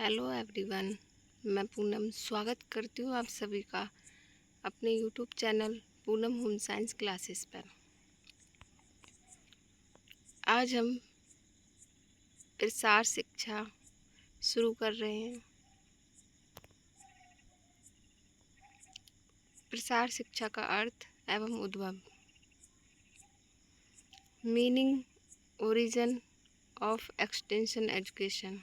Hello everyone. मैं पूनम स्वागत करती हूँ आप सभी का अपने YouTube channel Poonam home science classes पर। आज हम प्रसार शिक्षा शुरू कर रहे हैं। प्रसार शिक्षा का अर्थ एवं उद्भव। Meaning, origin of extension education.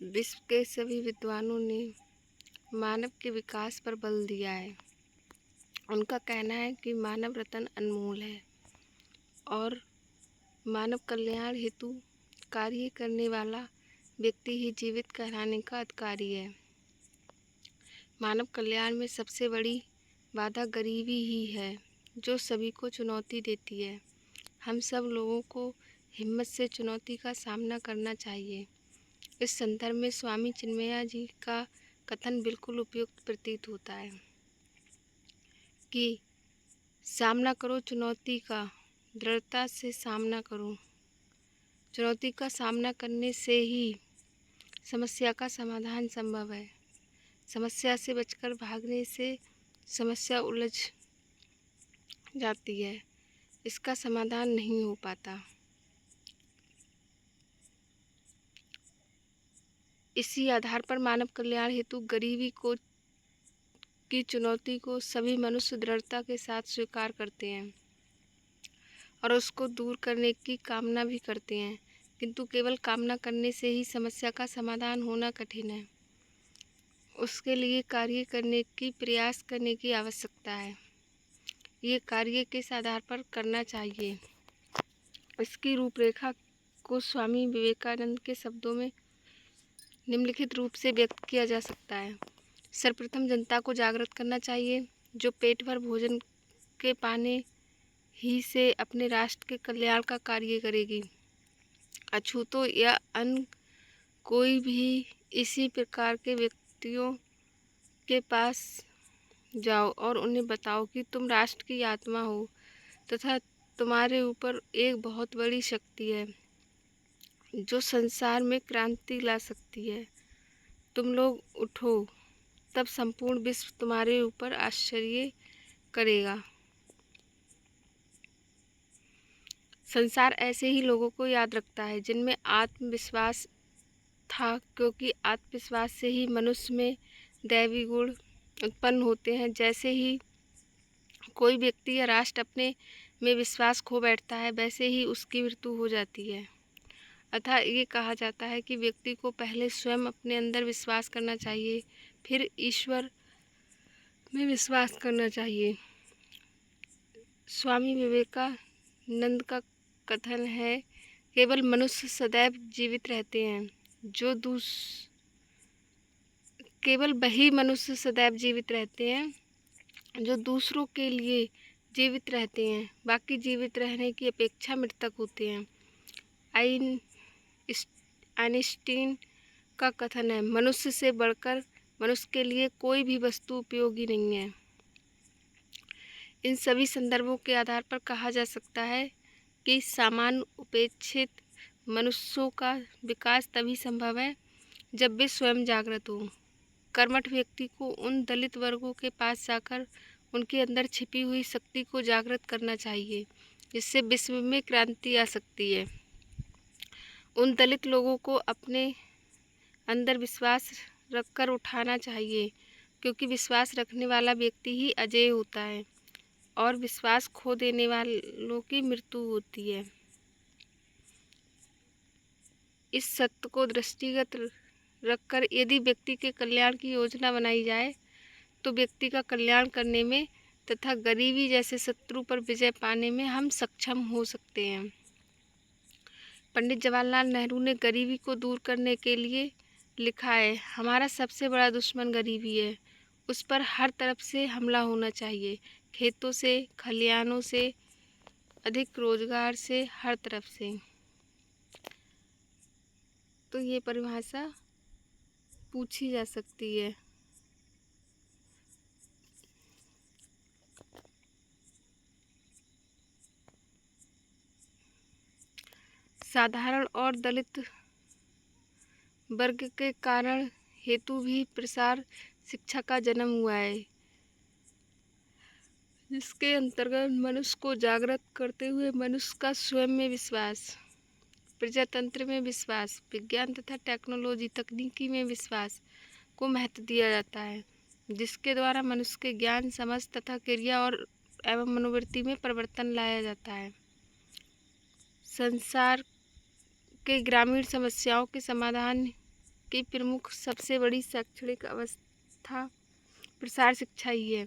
विश्व के सभी विद्वानों ने मानव के विकास पर बल दिया है। उनका कहना है कि मानव रत्न अनमोल है और मानव कल्याण हेतु कार्य करने वाला व्यक्ति ही जीवित कहलाने का अधिकारी है। मानव कल्याण में सबसे बड़ी बाधा गरीबी ही है, जो सभी को चुनौती देती है। हम सब लोगों को हिम्मत से चुनौती का सामना करना चाहिए। इस संदर्भ में स्वामी चिन्मया जी का कथन बिल्कुल उपयुक्त प्रतीत होता है कि सामना करो चुनौती का, दृढ़ता से सामना करो। चुनौती का सामना करने से ही समस्या का समाधान संभव है। समस्या से बचकर भागने से समस्या उलझ जाती है, इसका समाधान नहीं हो पाता। इसी आधार पर मानव कल्याण हेतु गरीबी की चुनौती को सभी मनुष्य दृढ़ता के साथ स्वीकार करते हैं और उसको दूर करने की कामना भी करते हैं, किंतु केवल कामना करने से ही समस्या का समाधान होना कठिन है। उसके लिए कार्य करने की प्रयास करने की आवश्यकता है। ये कार्य किस आधार पर करना चाहिए, इसकी रूपरेखा को स्वामी विवेकानंद के शब्दों में निम्नलिखित रूप से व्यक्त किया जा सकता है। सर्वप्रथम जनता को जागृत करना चाहिए, जो पेट भर भोजन के पाने ही से अपने राष्ट्र के कल्याण का कार्य करेगी। अछूतों या अन्य कोई भी इसी प्रकार के व्यक्तियों के पास जाओ और उन्हें बताओ कि तुम राष्ट्र की आत्मा हो तथा तुम्हारे ऊपर एक बहुत बड़ी शक्ति है जो संसार में क्रांति ला सकती है। तुम लोग उठो, तब संपूर्ण विश्व तुम्हारे ऊपर आश्चर्य करेगा। संसार ऐसे ही लोगों को याद रखता है जिनमें आत्मविश्वास था, क्योंकि आत्मविश्वास से ही मनुष्य में दैवी गुण उत्पन्न होते हैं। जैसे ही कोई व्यक्ति या राष्ट्र अपने में विश्वास खो बैठता है, वैसे ही उसकी मृत्यु हो जाती है। अतः ये कहा जाता है कि व्यक्ति को पहले स्वयं अपने अंदर विश्वास करना चाहिए, फिर ईश्वर में विश्वास करना चाहिए। स्वामी विवेकानंद का कथन है, केवल मनुष्य सदैव जीवित रहते हैं केवल वही मनुष्य सदैव जीवित रहते हैं जो दूसरों के लिए जीवित रहते हैं। बाकी जीवित रहने की अपेक्षा मृतक होते हैं। आइंस्टीन का कथन है, मनुष्य से बढ़कर मनुष्य के लिए कोई भी वस्तु उपयोगी नहीं है। इन सभी संदर्भों के आधार पर कहा जा सकता है कि सामान्य उपेक्षित मनुष्यों का विकास तभी संभव है जब वे स्वयं जागृत हों। कर्मठ व्यक्ति को उन दलित वर्गों के पास जाकर उनके अंदर छिपी हुई शक्ति को जागृत करना चाहिए, जिससे विश्व में क्रांति आ सकती है। उन दलित लोगों को अपने अंदर विश्वास रखकर उठाना चाहिए, क्योंकि विश्वास रखने वाला व्यक्ति ही अजेय होता है और विश्वास खो देने वालों की मृत्यु होती है। इस सत्य को दृष्टिगत रखकर यदि व्यक्ति के कल्याण की योजना बनाई जाए तो व्यक्ति का कल्याण करने में तथा गरीबी जैसे शत्रु पर विजय पाने में हम सक्षम हो सकते हैं। पंडित जवाहरलाल नेहरू ने गरीबी को दूर करने के लिए लिखा है, हमारा सबसे बड़ा दुश्मन गरीबी है। उस पर हर तरफ से हमला होना चाहिए, खेतों से, खलिहानों से, अधिक रोजगार से, हर तरफ से। तो ये परिभाषा पूछी जा सकती है। साधारण और दलित वर्ग के कारण हेतु भी प्रसार शिक्षा का जन्म हुआ है, जिसके अंतर्गत मनुष्य को जागृत करते हुए मनुष्य का स्वयं में विश्वास, प्रजातंत्र में विश्वास, विज्ञान तथा टेक्नोलॉजी तकनीकी में विश्वास को महत्व दिया जाता है, जिसके द्वारा मनुष्य के ज्ञान, समझ तथा क्रिया और एवं मनोवृत्ति में परिवर्तन लाया जाता है। संसार के ग्रामीण समस्याओं के समाधान की प्रमुख सबसे बड़ी शैक्षणिक अवस्था प्रसार शिक्षा ही है।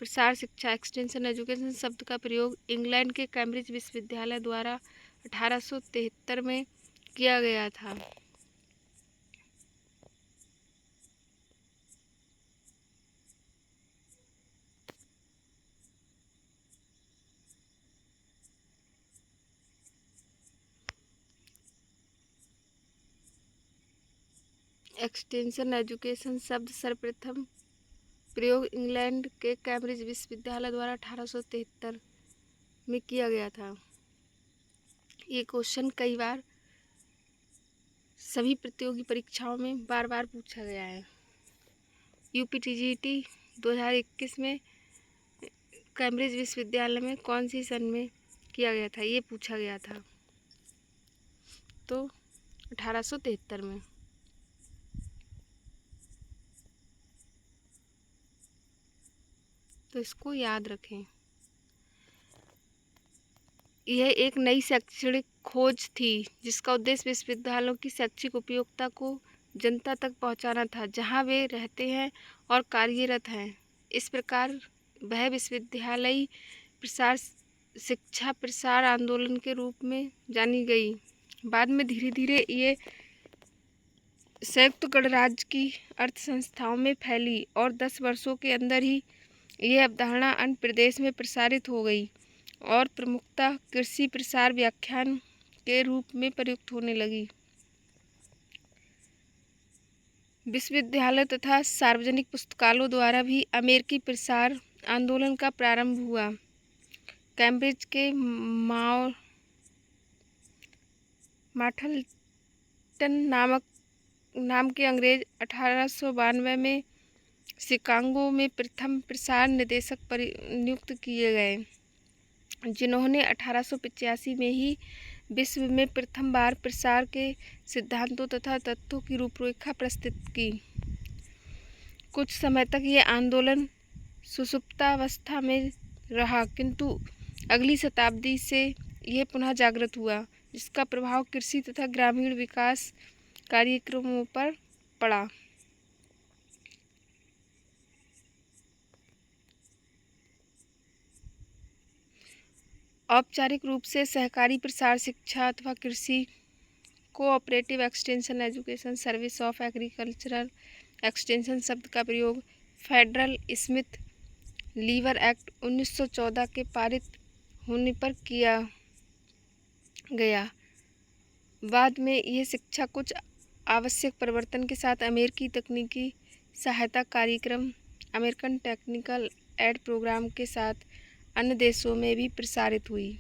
प्रसार शिक्षा एक्सटेंशन एजुकेशन शब्द का प्रयोग इंग्लैंड के कैम्ब्रिज विश्वविद्यालय द्वारा 1873 में किया गया था। एक्सटेंशन एजुकेशन शब्द सर्वप्रथम प्रयोग इंग्लैंड के कैम्ब्रिज विश्वविद्यालय द्वारा 1873 में किया गया था। ये क्वेश्चन कई बार सभी प्रतियोगी परीक्षाओं में बार बार पूछा गया है। यूपीटीजीटी 2021 में कैम्ब्रिज विश्वविद्यालय में कौन सी सन में किया गया था, ये पूछा गया था, तो 1873 में। तो इसको याद रखें। यह एक नई शैक्षणिक खोज थी जिसका उद्देश्य विश्वविद्यालयों की शैक्षिक उपयोगिता को जनता तक पहुंचाना था, जहां वे रहते हैं और कार्यरत हैं। इस प्रकार वह विश्वविद्यालयी प्रसार शिक्षा प्रसार आंदोलन के रूप में जानी गई। बाद में धीरे धीरे ये संयुक्त गणराज्य की अर्थ संस्थाओं में फैली और 10 वर्षों के अंदर ही यह अवधारणा अन्य प्रदेश में प्रसारित हो गई और प्रमुखतः कृषि प्रसार व्याख्यान के रूप में प्रयुक्त होने लगी। विश्वविद्यालय तथा सार्वजनिक पुस्तकालयों द्वारा भी अमेरिकी प्रसार आंदोलन का प्रारंभ हुआ। कैम्ब्रिज के मार्टन नाम के अंग्रेज 1892 में शिकागो में प्रथम प्रसार निदेशक नियुक्त किए गए, जिन्होंने 1885 में ही विश्व में प्रथम बार प्रसार के सिद्धांतों तथा तत्वों की रूपरेखा प्रस्तुत की। कुछ समय तक यह आंदोलन सुषुप्तावस्था में रहा, किंतु अगली शताब्दी से यह पुनः जागृत हुआ, जिसका प्रभाव कृषि तथा ग्रामीण विकास कार्यक्रमों पर पड़ा। औपचारिक रूप से सहकारी प्रसार शिक्षा अथवा कृषि cooperative extension education service of agricultural extension शब्द का प्रयोग फेडरल स्मिथ लीवर एक्ट 1914 के पारित होने पर किया गया। बाद में यह शिक्षा कुछ आवश्यक परिवर्तन के साथ अमेरिकी तकनीकी सहायता कार्यक्रम अमेरिकन टेक्निकल एड प्रोग्राम के साथ अन्य देशों में भी प्रसारित हुई।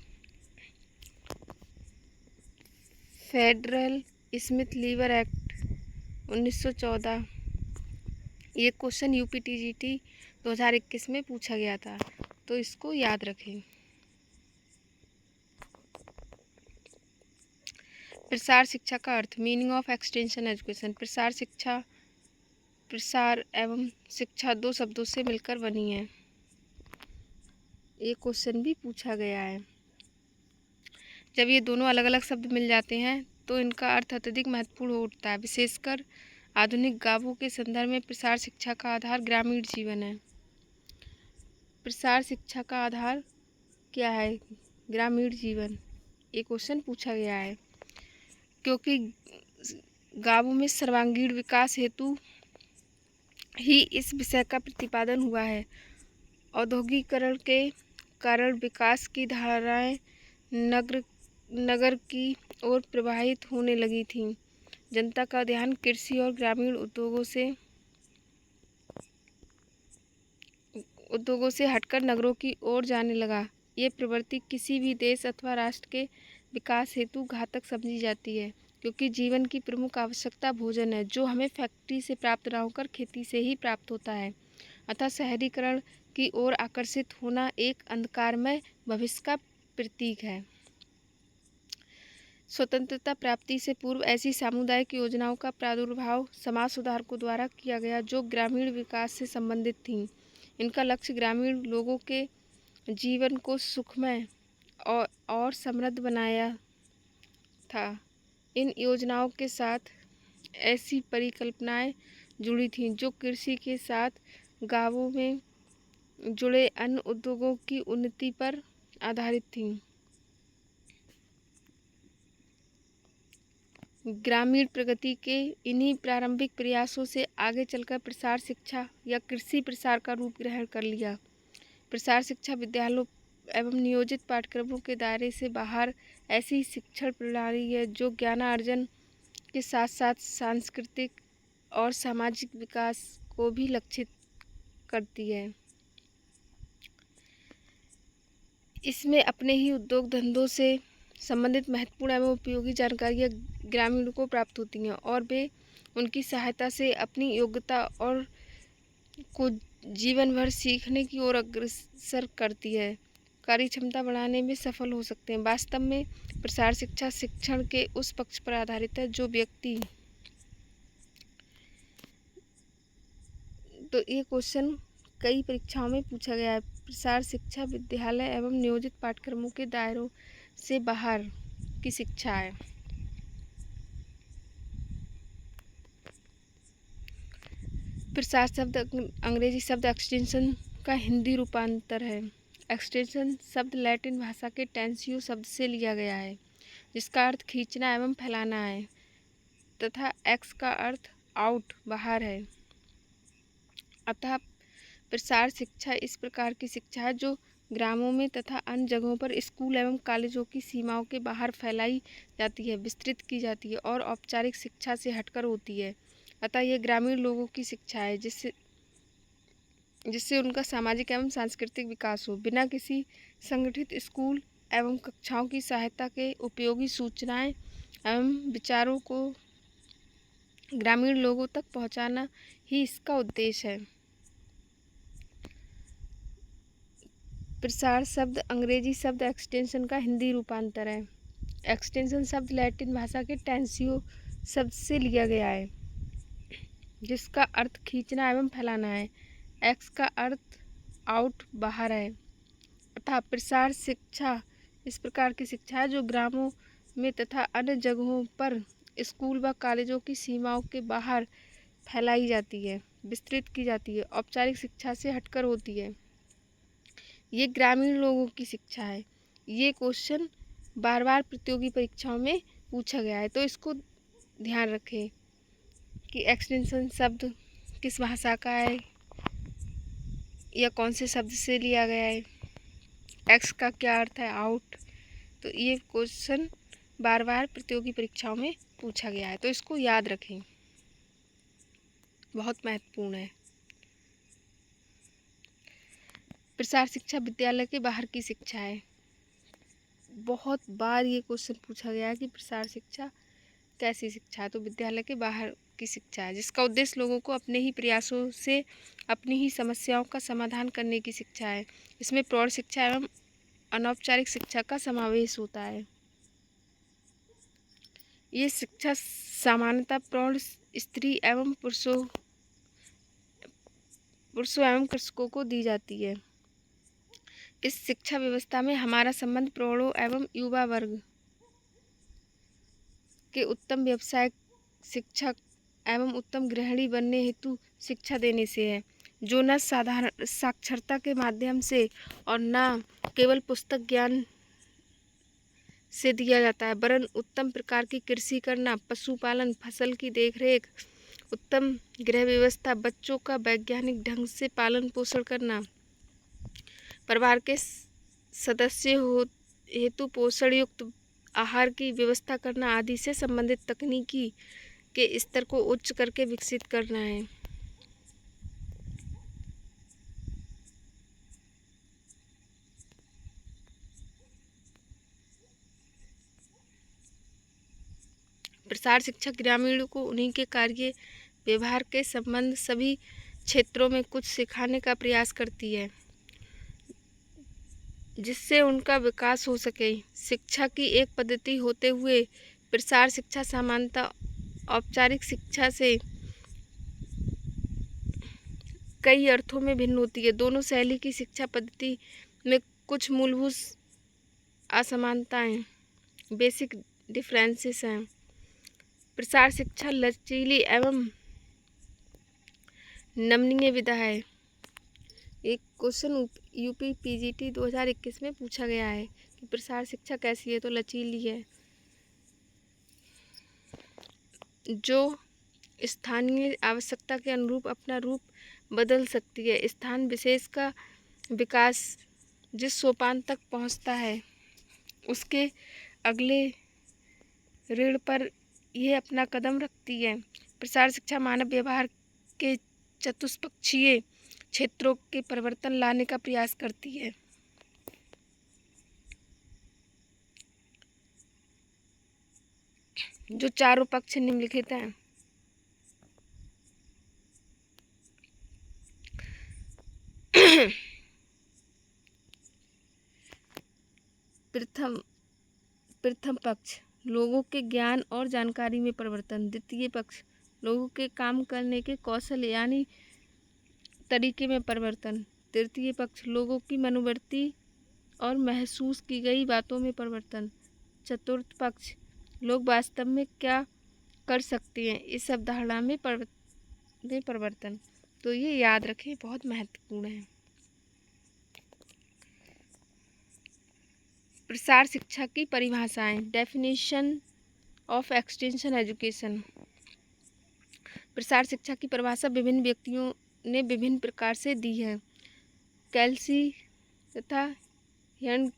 फेडरल स्मिथ लीवर एक्ट 1914 ये क्वेश्चन यूपीटीजीटी 2021 में पूछा गया था, तो इसको याद रखें। प्रसार शिक्षा का अर्थ मीनिंग ऑफ एक्सटेंशन एजुकेशन। प्रसार शिक्षा प्रसार एवं शिक्षा दो शब्दों से मिलकर बनी है। ये क्वेश्चन भी पूछा गया है। जब ये दोनों अलग अलग शब्द मिल जाते हैं तो इनका अर्थ अत्यधिक महत्वपूर्ण हो उठता है। विशेषकर आधुनिक गांवों के संदर्भ में प्रसार शिक्षा का आधार ग्रामीण जीवन है। प्रसार शिक्षा का आधार क्या है? ग्रामीण जीवन। ये क्वेश्चन पूछा गया है क्योंकि गांवों में सर्वांगीण विकास हेतु ही इस विषय का प्रतिपादन हुआ है। औद्योगिकरण के कारण विकास की धाराएं नगर की ओर प्रवाहित होने लगी थीं। जनता का ध्यान कृषि और ग्रामीण उद्योगों से हटकर नगरों की ओर जाने लगा। ये प्रवृत्ति किसी भी देश अथवा राष्ट्र के विकास हेतु घातक समझी जाती है। क्योंकि जीवन की प्रमुख आवश्यकता भोजन है, जो हमें फैक्ट्री से प्राप्त ना होकर खेती से ही प्राप्त होता है। अतः शहरीकरण की ओर आकर्षित होना एक अंधकारमय भविष्य का प्रतीक है। स्वतंत्रता प्राप्ति से पूर्व ऐसी सामुदायिक योजनाओं का प्रादुर्भाव समाज सुधारकों द्वारा किया गया, जो ग्रामीण विकास से संबंधित थीं। इनका लक्ष्य ग्रामीण लोगों के जीवन को सुखमय और समृद्ध बनाया था। इन योजनाओं के साथ ऐसी परिकल्पनाएं जुड़ी थीं जो कृषि के साथ गांवों में जुड़े अन्य उद्योगों की उन्नति पर आधारित थीं। ग्रामीण प्रगति के इन्हीं प्रारंभिक प्रयासों से आगे चलकर प्रसार शिक्षा या कृषि प्रसार का रूप ग्रहण कर लिया। प्रसार शिक्षा विद्यालयों एवं नियोजित पाठ्यक्रमों के दायरे से बाहर ऐसी शिक्षण प्रणाली है जो ज्ञानार्जन के साथ साथ सांस्कृतिक और सामाजिक विकास को भी लक्षित करती है। इसमें अपने ही उद्योग धंधों से संबंधित महत्वपूर्ण एवं उपयोगी जानकारियाँ ग्रामीणों को प्राप्त होती हैं और वे उनकी सहायता से अपनी योग्यता और को जीवन भर सीखने की ओर अग्रसर करती है, कार्य क्षमता बढ़ाने में सफल हो सकते हैं। वास्तव में प्रसार शिक्षा शिक्षण के उस पक्ष पर आधारित है जो व्यक्ति, तो ये क्वेश्चन कई परीक्षाओं में पूछा गया है। प्रसार शिक्षा विद्यालय एवं नियोजित पाठ्यक्रमों के दायरों से बाहर की शिक्षा है। प्रसार शब्द अंग्रेजी शब्द एक्सटेंशन का हिंदी रूपांतर है। एक्सटेंशन शब्द लैटिन भाषा के टेंसियो शब्द से लिया गया है, जिसका अर्थ खींचना एवं फैलाना है, तथा एक्स का अर्थ आउट बाहर है। अतः प्रसार शिक्षा इस प्रकार की शिक्षा है जो ग्रामों में तथा अन्य जगहों पर स्कूल एवं कॉलेजों की सीमाओं के बाहर फैलाई जाती है, विस्तृत की जाती है और औपचारिक शिक्षा से हटकर होती है। अतः यह ग्रामीण लोगों की शिक्षा है जिससे उनका सामाजिक एवं सांस्कृतिक विकास हो। बिना किसी संगठित स्कूल एवं कक्षाओं की सहायता के उपयोगी सूचनाएं एवं विचारों को ग्रामीण लोगों तक पहुंचाना ही इसका उद्देश्य है। प्रसार शब्द अंग्रेजी शब्द एक्सटेंशन का हिंदी रूपांतर है। एक्सटेंशन शब्द लैटिन भाषा के टेंसियो शब्द से लिया गया है, जिसका अर्थ खींचना एवं फैलाना है। एक्स का अर्थ आउट बाहर है। अतः प्रसार शिक्षा इस प्रकार की शिक्षा है जो ग्रामों में तथा अन्य जगहों पर स्कूल व कॉलेजों की सीमाओं के बाहर फैलाई जाती है, विस्तृत की जाती है, औपचारिक शिक्षा से हटकर होती है। ये ग्रामीण लोगों की शिक्षा है। ये क्वेश्चन बार बार प्रतियोगी परीक्षाओं में पूछा गया है, तो इसको ध्यान रखें कि एक्सटेंशन शब्द किस भाषा का है या कौन से शब्द से लिया गया है, एक्स का क्या अर्थ है आउट। तो ये क्वेश्चन बार बार प्रतियोगी परीक्षाओं में पूछा गया है, तो इसको याद रखें, बहुत महत्वपूर्ण है। प्रसार शिक्षा विद्यालय के बाहर की शिक्षा है। बहुत बार ये क्वेश्चन पूछा गया है कि प्रसार शिक्षा कैसी शिक्षा है, तो विद्यालय के बाहर की शिक्षा है, जिसका उद्देश्य लोगों को अपने ही प्रयासों से अपनी ही समस्याओं का समाधान करने की शिक्षा है। इसमें प्रौढ़ शिक्षा एवं अनौपचारिक शिक्षा का समावेश होता है। ये शिक्षा सामान्यतः प्रौढ़ स्त्री एवं पुरुषों एवं कृषकों को दी जाती है। इस शिक्षा व्यवस्था में हमारा संबंध प्रौढ़ों एवं युवा वर्ग के उत्तम व्यवसायिक शिक्षक एवं उत्तम गृहिणी बनने हेतु शिक्षा देने से है, जो न साधारण साक्षरता के माध्यम से और न केवल पुस्तक ज्ञान से दिया जाता है, वरन उत्तम प्रकार की कृषि करना, पशुपालन, फसल की देखरेख, उत्तम गृह व्यवस्था, बच्चों का वैज्ञानिक ढंग से पालन पोषण करना, परिवार के सदस्य हेतु पोषण युक्त आहार की व्यवस्था करना आदि से संबंधित तकनीकी के स्तर को उच्च करके विकसित करना है। प्रसार शिक्षा ग्रामीणों को उन्हीं के कार्य व्यवहार के संबंध सभी क्षेत्रों में कुछ सिखाने का प्रयास करती है जिससे उनका विकास हो सके। शिक्षा की एक पद्धति होते हुए प्रसार शिक्षा सामान्यतः औपचारिक शिक्षा से कई अर्थों में भिन्न होती है। दोनों शैली की शिक्षा पद्धति में कुछ मूलभूत असमानताएं, बेसिक डिफरेंसेस हैं। प्रसार शिक्षा लचीली एवं नमनीय विधा है। एक क्वेश्चन यूपी पीजीटी 2021 में पूछा गया है कि प्रसार शिक्षा कैसी है, तो लचीली है, जो स्थानीय आवश्यकता के अनुरूप अपना रूप बदल सकती है। स्थान विशेष का विकास जिस सोपान तक पहुंचता है उसके अगले ऋण पर यह अपना कदम रखती है। प्रसार शिक्षा मानव व्यवहार के चतुष्पक्षीय क्षेत्रों के परिवर्तन लाने का प्रयास करती है। जो चारों पक्ष निम्नलिखित हैं। प्रथम पक्ष लोगों के ज्ञान और जानकारी में परिवर्तन। द्वितीय पक्ष लोगों के काम करने के कौशल यानी तरीके में परिवर्तन। तृतीय पक्ष लोगों की मनोवृत्ति और महसूस की गई बातों में परिवर्तन। चतुर्थ पक्ष लोग वास्तव में क्या कर सकते हैं, इस अवधारणा में परिवर्तन। तो ये याद रखें, बहुत महत्वपूर्ण है। प्रसार शिक्षा की परिभाषाएं। Definition of extension education. प्रसार शिक्षा की परिभाषा विभिन्न व्यक्तियों ने विभिन्न प्रकार से दी है। कैल्सी तथा यंग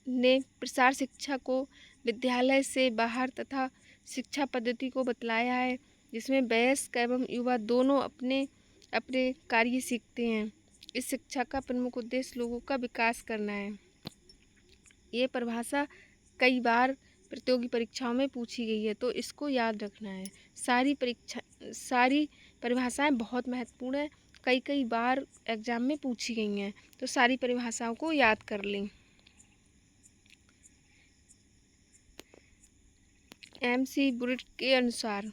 ने प्रसार शिक्षा को विद्यालय से बाहर तथा शिक्षा पद्धति को बतलाया है जिसमें वयस्क एवं युवा दोनों अपने अपने कार्य सीखते हैं। इस शिक्षा का प्रमुख उद्देश्य लोगों का विकास करना है। ये परिभाषा कई बार प्रतियोगी परीक्षाओं में पूछी गई है, तो इसको याद रखना है। सारी परिभाषाएं बहुत महत्वपूर्ण है, कई बार एग्जाम में पूछी गई हैं, तो सारी परिभाषाओं को याद कर लें। MC बुरिट के अनुसार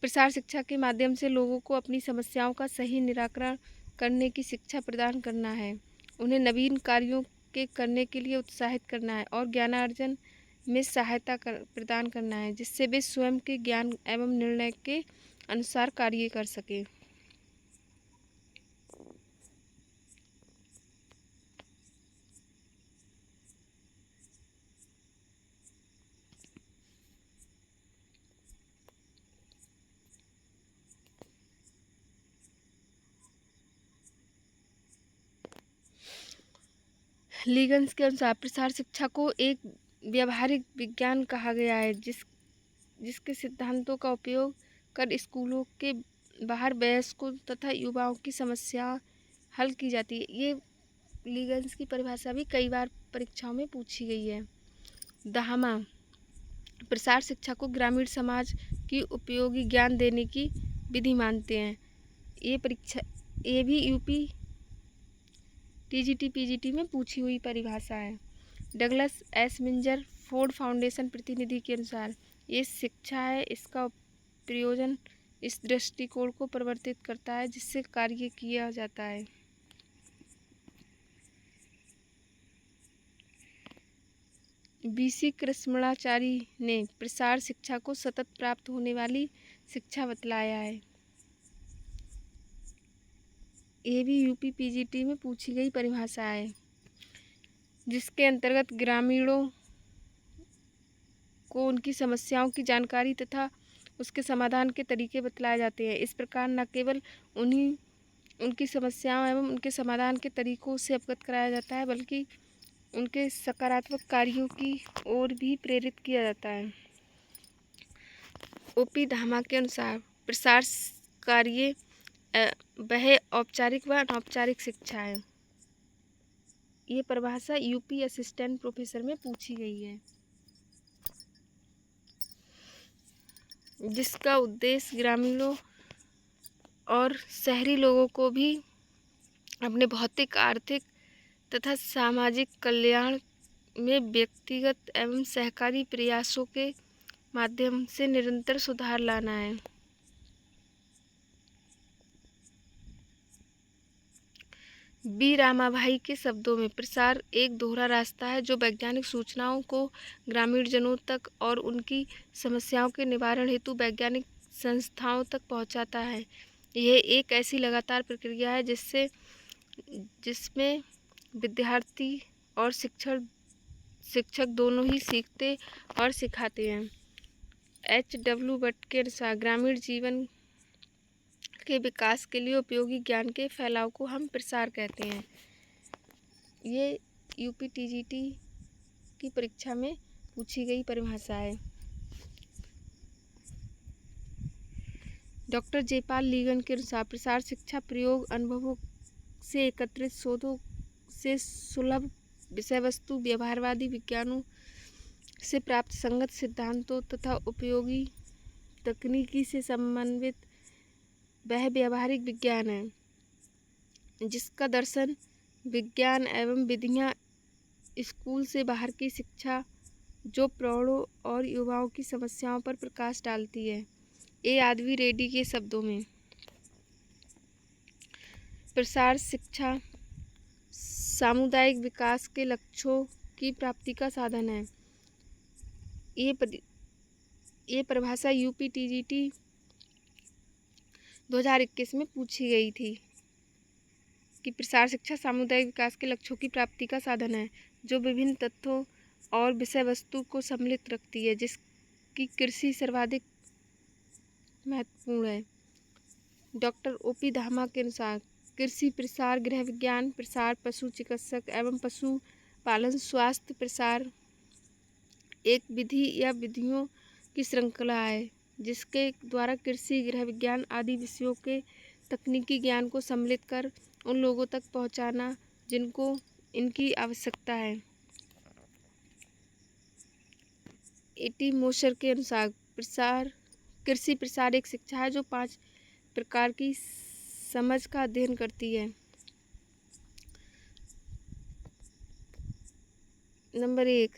प्रसार शिक्षा के माध्यम से लोगों को अपनी समस्याओं का सही निराकरण करने की शिक्षा प्रदान करना है, उन्हें नवीन कार्यों के करने के लिए उत्साहित करना है और ज्ञानार्जन में सहायता प्रदान करना है जिससे वे स्वयं के ज्ञान एवं निर्णय के अनुसार कार्य कर सकें। लीगन्स के अनुसार प्रसार शिक्षा को एक व्यावहारिक विज्ञान कहा गया है जिसके सिद्धांतों का उपयोग कर स्कूलों के बाहर वयस्कों तथा युवाओं की समस्या हल की जाती है। ये लीगन्स की परिभाषा भी कई बार परीक्षाओं में पूछी गई है। दहामा प्रसार शिक्षा को ग्रामीण समाज की उपयोगी ज्ञान देने की विधि मानते हैं। ये भी यूपी TGT PGT में पूछी हुई परिभाषा है। Douglas S Minjar Ford foundation प्रतिनिधि के अनुसार ये शिक्षा है, इसका प्रयोजन इस दृष्टिकोण को परिवर्तित करता है जिससे कार्य किया जाता है। BC कृष्णमाचारी ने प्रसार शिक्षा को सतत प्राप्त होने वाली शिक्षा बतलाया है। ये भी यूपी PGT में पूछी गई परिभाषा है जिसके अंतर्गत ग्रामीणों को उनकी समस्याओं की जानकारी तथा उसके समाधान के तरीके बतलाए जाते हैं। इस प्रकार न केवल उनकी समस्याओं एवं उनके समाधान के तरीकों से अवगत कराया जाता है बल्कि उनके सकारात्मक कार्यों की ओर भी प्रेरित किया जाता है। OP धामा के अनुसार प्रसार कार्य वह औपचारिक व अनौपचारिक शिक्षा है। ये परिभाषा यूपी असिस्टेंट प्रोफेसर में पूछी गई है। जिसका उद्देश्य ग्रामीणों और शहरी लोगों को भी अपने भौतिक, आर्थिक तथा सामाजिक कल्याण में व्यक्तिगत एवं सहकारी प्रयासों के माध्यम से निरंतर सुधार लाना है। बी रामाभाई के शब्दों में, प्रसार एक दोहरा रास्ता है जो वैज्ञानिक सूचनाओं को ग्रामीण जनों तक और उनकी समस्याओं के निवारण हेतु वैज्ञानिक संस्थाओं तक पहुंचाता है। यह एक ऐसी लगातार प्रक्रिया है जिसमें विद्यार्थी और शिक्षक दोनों ही सीखते और सिखाते हैं। H.W. भट्ट के अनुसार ग्रामीण जीवन के विकास के लिए उपयोगी ज्ञान के फैलाव को हम प्रसार कहते हैं। ये UPTGT की परीक्षा में पूछी गई परिभाषा है। डॉक्टर जयपाल लीगन के अनुसार प्रसार शिक्षा प्रयोग अनुभवों से एकत्रित शोधों से सुलभ विषय वस्तु, व्यवहारवादी विज्ञानों से प्राप्त संगत सिद्धांतों तथा उपयोगी तकनीकी से समन्वित वह व्यवहारिक विज्ञान है जिसका दर्शन, विज्ञान एवं विधियाँ स्कूल से बाहर की शिक्षा जो प्रौढ़ों और युवाओं की समस्याओं पर प्रकाश डालती है। यादवी रेड्डी के शब्दों में, प्रसार शिक्षा सामुदायिक विकास के लक्ष्यों की प्राप्ति का साधन है। ये परिभाषा UPTGT 2021 में पूछी गई थी कि प्रसार शिक्षा सामुदायिक विकास के लक्ष्यों की प्राप्ति का साधन है जो विभिन्न तत्वों और विषय वस्तु को सम्मिलित रखती है, जिसकी कृषि सर्वाधिक महत्वपूर्ण है। डॉक्टर OP धामा के अनुसार कृषि प्रसार, गृह विज्ञान प्रसार, पशु चिकित्सक एवं पशु पालन स्वास्थ्य प्रसार एक विधि या विधियों की श्रृंखला है जिसके द्वारा कृषि, गृह विज्ञान आदि विषयों के तकनीकी ज्ञान को सम्मिलित कर उन लोगों तक पहुंचाना जिनको इनकी आवश्यकता है। AT मोशर के अनुसार कृषि प्रसार एक शिक्षा है जो 5 प्रकार की समझ का अध्ययन करती है। नंबर 1,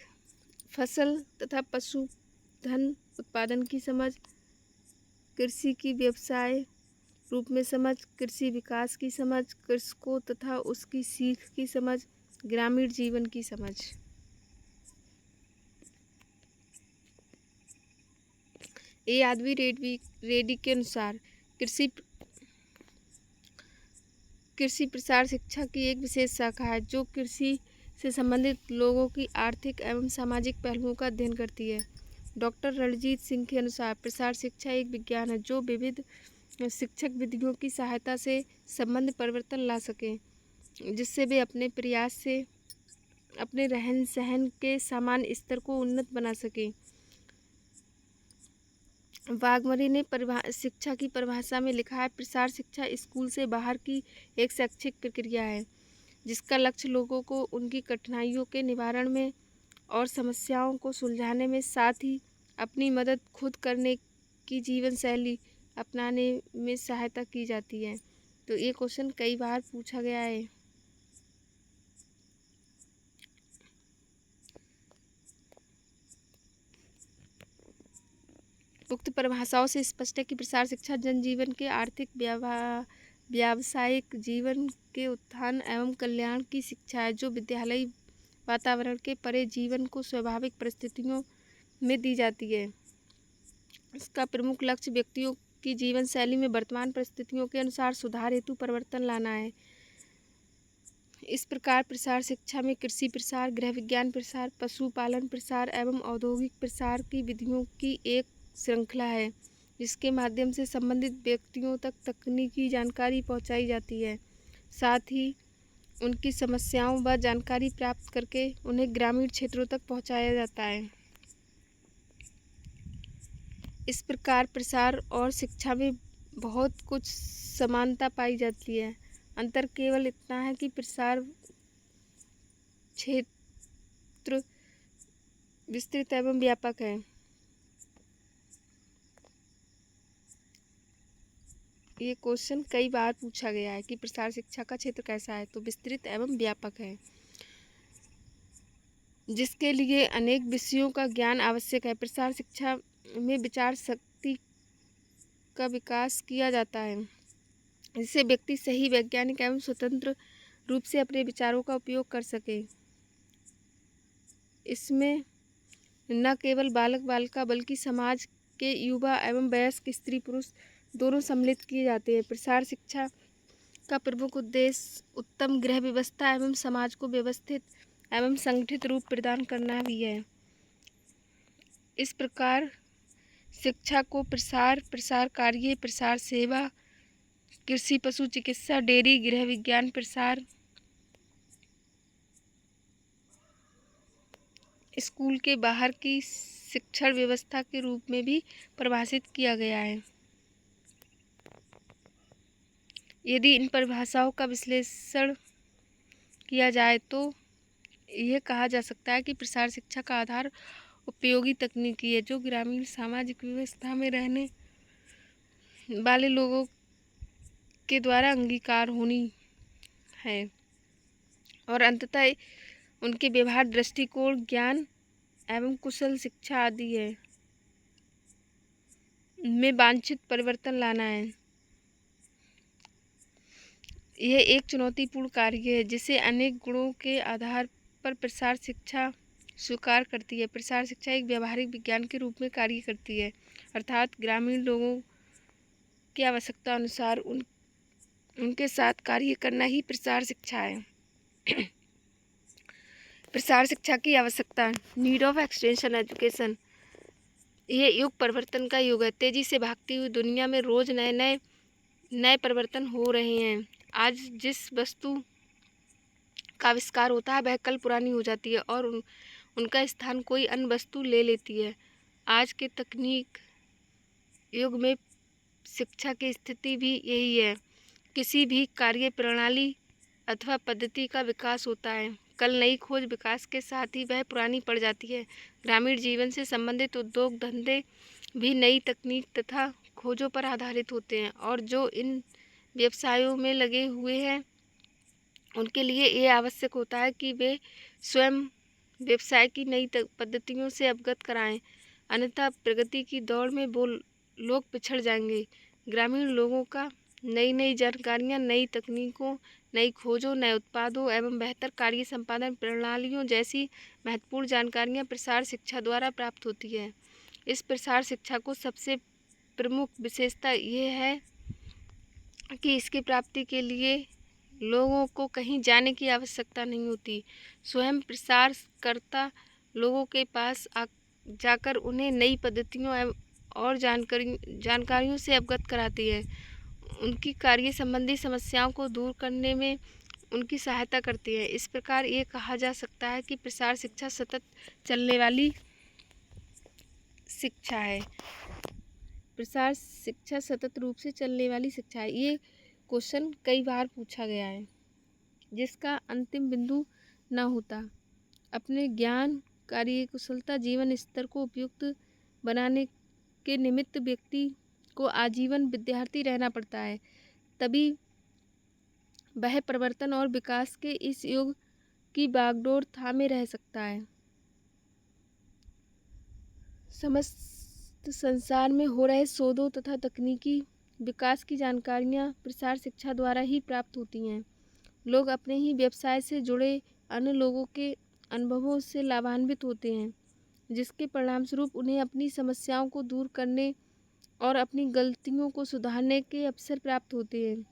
फसल तथा पशुधन उत्पादन की समझ, कृषि की व्यवसाय रूप में समझ, कृषि विकास की समझ, कृषकों तथा उसकी सीख की समझ, ग्रामीण जीवन की समझ। यादवी रेड्डी के अनुसार कृषि प्रसार शिक्षा की एक विशेष शाखा है जो कृषि से संबंधित लोगों की आर्थिक एवं सामाजिक पहलुओं का अध्ययन करती है। डॉक्टर रणजीत सिंह के अनुसार प्रसार शिक्षा एक विज्ञान है जो विविध शिक्षक विधियों की सहायता से संबंध परिवर्तन ला सकें, जिससे वे अपने प्रयास से अपने रहन सहन के सामान्य स्तर को उन्नत बना सकें। वाघमरी ने शिक्षा की परिभाषा में लिखा है, प्रसार शिक्षा स्कूल से बाहर की एक शैक्षिक प्रक्रिया है जिसका लक्ष्य लोगों को उनकी कठिनाइयों के निवारण में और समस्याओं को सुलझाने में, साथ ही अपनी मदद खुद करने की जीवन शैली अपनाने में सहायता की जाती है। तो ये क्वेश्चन कई बार पूछा गया है। उक्त परिभाषाओं से स्पष्ट है कि प्रसार शिक्षा जनजीवन के आर्थिक, व्यावसायिक जीवन के उत्थान एवं कल्याण की शिक्षा है जो विद्यालयी वातावरण के परे जीवन को स्वाभाविक परिस्थितियों में दी जाती है। इसका प्रमुख लक्ष्य व्यक्तियों की जीवन शैली में वर्तमान परिस्थितियों के अनुसार सुधार हेतु परिवर्तन लाना है। इस प्रकार प्रसार शिक्षा में कृषि प्रसार, गृह विज्ञान प्रसार, पशुपालन प्रसार एवं औद्योगिक प्रसार की विधियों की एक श्रृंखला है जिसके माध्यम से संबंधित व्यक्तियों तक तकनीकी जानकारी पहुंचाई जाती है, साथ ही उनकी समस्याओं व जानकारी प्राप्त करके उन्हें ग्रामीण क्षेत्रों तक पहुंचाया जाता है। इस प्रकार प्रसार और शिक्षा में बहुत कुछ समानता पाई जाती है। अंतर केवल इतना है कि प्रसार क्षेत्र विस्तृत एवं व्यापक है। ये क्वेश्चन कई बार पूछा गया है कि प्रसार शिक्षा का क्षेत्र कैसा है, तो विस्तृत एवं व्यापक है, जिसके लिए अनेक विषयों का ज्ञान आवश्यक है। प्रसार शिक्षा में विचार शक्ति का विकास किया जाता है, जिससे व्यक्ति सही, वैज्ञानिक एवं स्वतंत्र रूप से अपने विचारों का उपयोग कर सके। इसमें न केवल बालक बालिका बल्कि समाज के युवा एवं वयस्क स्त्री पुरुष दोनों सम्मिलित किए जाते हैं। प्रसार शिक्षा का प्रमुख उद्देश्य उत्तम गृह व्यवस्था एवं समाज को व्यवस्थित एवं संगठित रूप प्रदान करना भी है। इस प्रकार शिक्षा को प्रसार कार्य, प्रसार सेवा, कृषि, पशु चिकित्सा, डेयरी, गृह विज्ञान प्रसार, स्कूल के बाहर की शिक्षण व्यवस्था के रूप में भी परिभाषित किया गया है। यदि इन परिभाषाओं का विश्लेषण किया जाए तो यह कहा जा सकता है कि प्रसार शिक्षा का आधार उपयोगी तकनीकी है, जो ग्रामीण सामाजिक व्यवस्था में रहने वाले लोगों के द्वारा अंगीकार होनी है और अंततः उनके व्यवहार, दृष्टिकोण, ज्ञान एवं कुशल शिक्षा आदि है में वांछित परिवर्तन लाना है। यह एक चुनौतीपूर्ण कार्य है, जिसे अनेक गुणों के आधार पर प्रसार शिक्षा स्वीकार करती है। प्रसार शिक्षा एक व्यावहारिक विज्ञान के रूप में कार्य करती है, अर्थात ग्रामीण लोगों की आवश्यकता अनुसार उनके साथ कार्य करना ही प्रसार शिक्षा है। प्रसार शिक्षा की आवश्यकता, नीड ऑफ एक्सटेंशन एजुकेशन। यह युग परिवर्तन का युग है। तेजी से भागती हुई दुनिया में रोज नए परिवर्तन हो रहे हैं। आज जिस वस्तु का आविष्कार होता है वह कल पुरानी हो जाती है और उनका स्थान कोई अन्य वस्तु ले लेती है। आज के तकनीक युग में शिक्षा की स्थिति भी यही है। किसी भी कार्य प्रणाली अथवा पद्धति का विकास होता है, कल नई खोज विकास के साथ ही वह पुरानी पड़ जाती है। ग्रामीण जीवन से संबंधित उद्योग धंधे भी नई तकनीक तथा खोजों पर आधारित होते हैं और जो इन व्यवसायों में लगे हुए हैं उनके लिए ये आवश्यक होता है कि वे स्वयं व्यवसाय की नई पद्धतियों से अवगत कराएं, अन्यथा प्रगति की दौड़ में वो लोग पिछड़ जाएंगे। ग्रामीण लोगों का नई जानकारियां, नई तकनीकों, नई खोजों, नए उत्पादों एवं बेहतर कार्य संपादन प्रणालियों जैसी महत्वपूर्ण जानकारियां प्रसार शिक्षा द्वारा प्राप्त होती है। इस प्रसार शिक्षा को सबसे प्रमुख विशेषता ये है कि इसकी प्राप्ति के लिए लोगों को कहीं जाने की आवश्यकता नहीं होती। स्वयं प्रसारकर्ता लोगों के पास जाकर उन्हें नई पद्धतियों और जानकारियों से अवगत कराती है, उनकी कार्य संबंधी समस्याओं को दूर करने में उनकी सहायता करती है। इस प्रकार ये कहा जा सकता है कि प्रसार शिक्षा सतत चलने वाली शिक्षा है। प्रसार शिक्षा सतत रूप से चलने वाली शिक्षा है। ये क्वेश्चन कई बार पूछा गया है, जिसका अंतिम बिंदु न होता। अपने ज्ञान, कार्य कुशलता, जीवन स्तर को उपयुक्त बनाने के निमित्त व्यक्ति को आजीवन विद्यार्थी रहना पड़ता है, तभी वह परिवर्तन और विकास के इस युग की बागडोर थामे रह सकता है। समस्त संसार में हो रहे शोधों तथा तकनीकी विकास की जानकारियां प्रसार शिक्षा द्वारा ही प्राप्त होती हैं। लोग अपने ही व्यवसाय से जुड़े अन्य लोगों के अनुभवों से लाभान्वित होते हैं, जिसके परिणामस्वरूप उन्हें अपनी समस्याओं को दूर करने और अपनी गलतियों को सुधारने के अवसर प्राप्त होते हैं।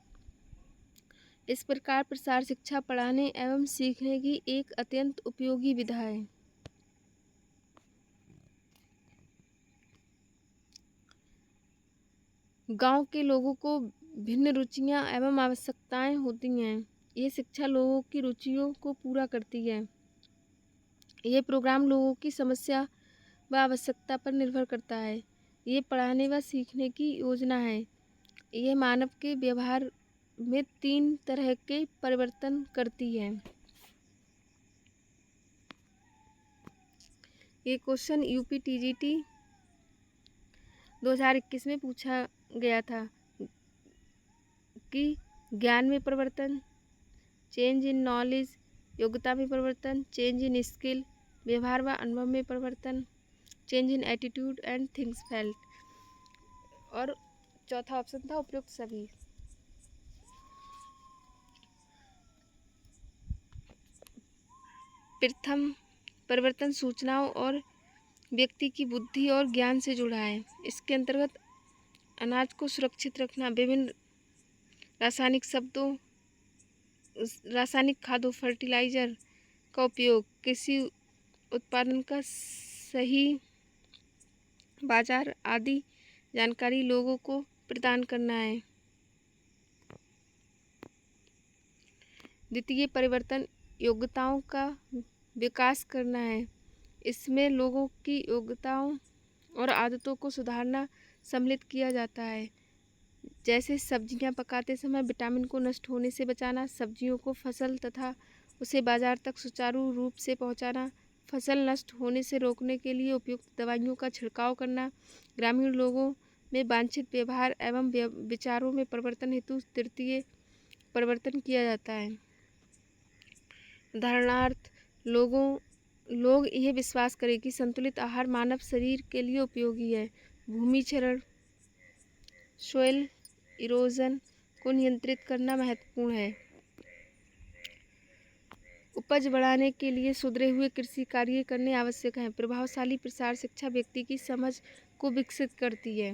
इस प्रकार प्रसार शिक्षा पढ़ाने एवं सीखने की एक अत्यंत उपयोगी विधा है। गांव के लोगों को भिन्न रुचियां एवं आवश्यकताएं होती हैं। ये शिक्षा लोगों की रुचियों को पूरा करती है। ये प्रोग्राम लोगों की समस्या व आवश्यकता पर निर्भर करता है। ये पढ़ाने व सीखने की योजना है। यह मानव के व्यवहार में 3 तरह के परिवर्तन करती है। ये क्वेश्चन UPTGT 2021 में पूछा गया था। कि ज्ञान में परिवर्तन, चेंज इन नॉलेज, योग्यता में परिवर्तन, चेंज इन स्किल, व्यवहार व अनुभव में परिवर्तन, change in attitude and things felt. और चौथा ऑप्शन था उपयुक्त सभी। प्रथम परिवर्तन सूचनाओं और व्यक्ति की बुद्धि और ज्ञान से जुड़ा है। इसके अंतर्गत अनाज को सुरक्षित रखना, विभिन्न रासायनिक खादों, फर्टिलाइजर का उपयोग, कृषि उत्पादन का सही बाजार आदि जानकारी लोगों को प्रदान करना है। द्वितीय परिवर्तन योग्यताओं का विकास करना है। इसमें लोगों की योग्यताओं और आदतों को सुधारना सम्मिलित किया जाता है, जैसे सब्जियां पकाते समय विटामिन को नष्ट होने से बचाना, सब्जियों को फसल तथा उसे बाजार तक सुचारू रूप से पहुंचाना, फसल नष्ट होने से रोकने के लिए उपयुक्त दवाइयों का छिड़काव करना, ग्रामीण लोगों में वांछित व्यवहार एवं विचारों में परिवर्तन हेतु तृतीय परिवर्तन किया जाता है। उदाहरणार्थ, लोग यह विश्वास करें कि संतुलित आहार मानव शरीर के लिए उपयोगी है। भूमि क्षरण, सोइल इरोजन को नियंत्रित करना महत्वपूर्ण है। उपज बढ़ाने के लिए सुधरे हुए कृषि कार्य करने आवश्यक हैं। प्रभावशाली प्रसार शिक्षा व्यक्ति की समझ को विकसित करती है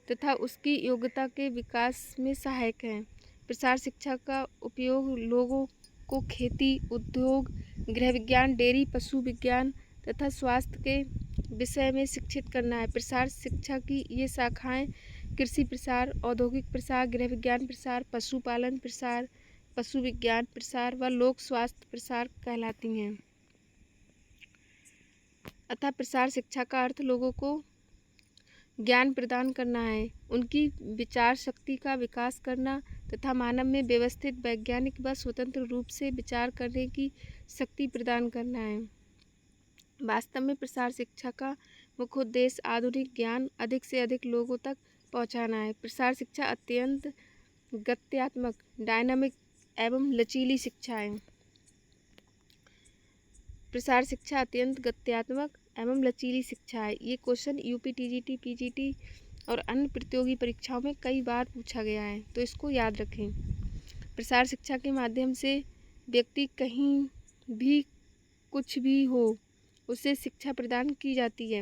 तथा उसकी योग्यता के विकास में सहायक है। प्रसार शिक्षा का उपयोग लोगों को खेती, उद्योग, गृह विज्ञान, डेयरी, पशु विज्ञान तथा स्वास्थ्य के विषय में शिक्षित करना है। प्रसार शिक्षा की ये शाखाएं कृषि प्रसार, औद्योगिक प्रसार, गृह विज्ञान प्रसार, पशुपालन प्रसार, पशु विज्ञान प्रसार व लोक स्वास्थ्य प्रसार कहलाती हैं। अतः प्रसार शिक्षा का अर्थ लोगों को ज्ञान प्रदान करना है, उनकी विचार शक्ति का विकास करना तथा मानव में व्यवस्थित, वैज्ञानिक व स्वतंत्र रूप से विचार करने की शक्ति प्रदान करना है। वास्तव में प्रसार शिक्षा का मुख्य उद्देश्य आधुनिक ज्ञान अधिक से अधिक लोगों तक पहुंचाना है। प्रसार शिक्षा अत्यंत गत्यात्मक, डायनामिक एवं लचीली शिक्षा है। प्रसार शिक्षा अत्यंत गत्यात्मक एवं लचीली शिक्षा है। ये क्वेश्चन यूपी टीजीटी, पीजीटी और अन्य प्रतियोगी परीक्षाओं में कई बार पूछा गया है, तो इसको याद रखें। प्रसार शिक्षा के माध्यम से व्यक्ति कहीं भी कुछ भी हो उसे शिक्षा प्रदान की जाती है।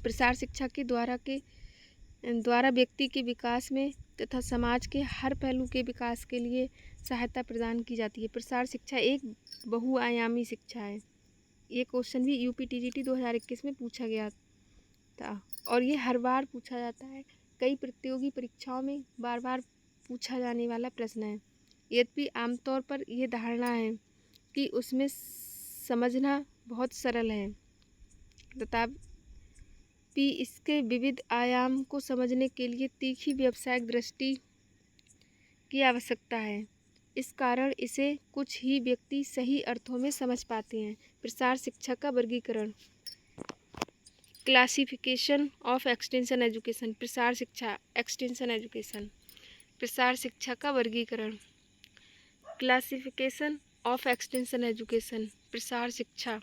प्रसार शिक्षा के द्वारा व्यक्ति के विकास में तथा समाज के हर पहलू के विकास के लिए सहायता प्रदान की जाती है। प्रसार शिक्षा एक बहुआयामी शिक्षा है। ये क्वेश्चन भी यूपी टीजीटी 2021 में पूछा गया था और ये हर बार पूछा जाता है। कई प्रतियोगी परीक्षाओं में बार बार पूछा जाने वाला प्रश्न है। यद्यपि आमतौर पर यह धारणा है कि उसमें समझना बहुत सरल है, तथापि इसके विविध आयाम को समझने के लिए तीखी व्यावसायिक दृष्टि की आवश्यकता है। इस कारण इसे कुछ ही व्यक्ति सही अर्थों में समझ पाते हैं। प्रसार शिक्षा का वर्गीकरण। Classification of extension education. प्रसार शिक्षा एक्सटेंशन एजुकेशन। प्रसार शिक्षा का वर्गीकरण। Classification of extension education. प्रसार शिक्षा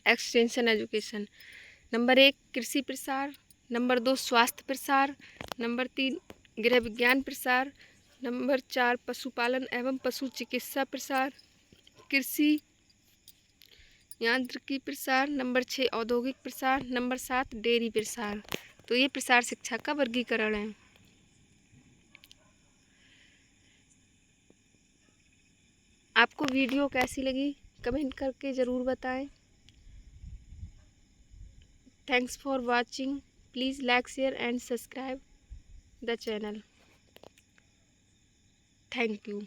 एक्सटेंशन एजुकेशन। नंबर 1 कृषि प्रसार, नंबर 2 स्वास्थ्य प्रसार, नंबर 3 गृह विज्ञान प्रसार, नंबर 4 पशुपालन एवं पशु चिकित्सा प्रसार, कृषि यांत्रिकी प्रसार, नंबर 6 औद्योगिक प्रसार, नंबर 7 डेयरी प्रसार। तो ये प्रसार शिक्षा का वर्गीकरण है। आपको वीडियो कैसी लगी कमेंट करके ज़रूर बताएं। Thanks for watching. Please like, share and subscribe the channel. Thank you.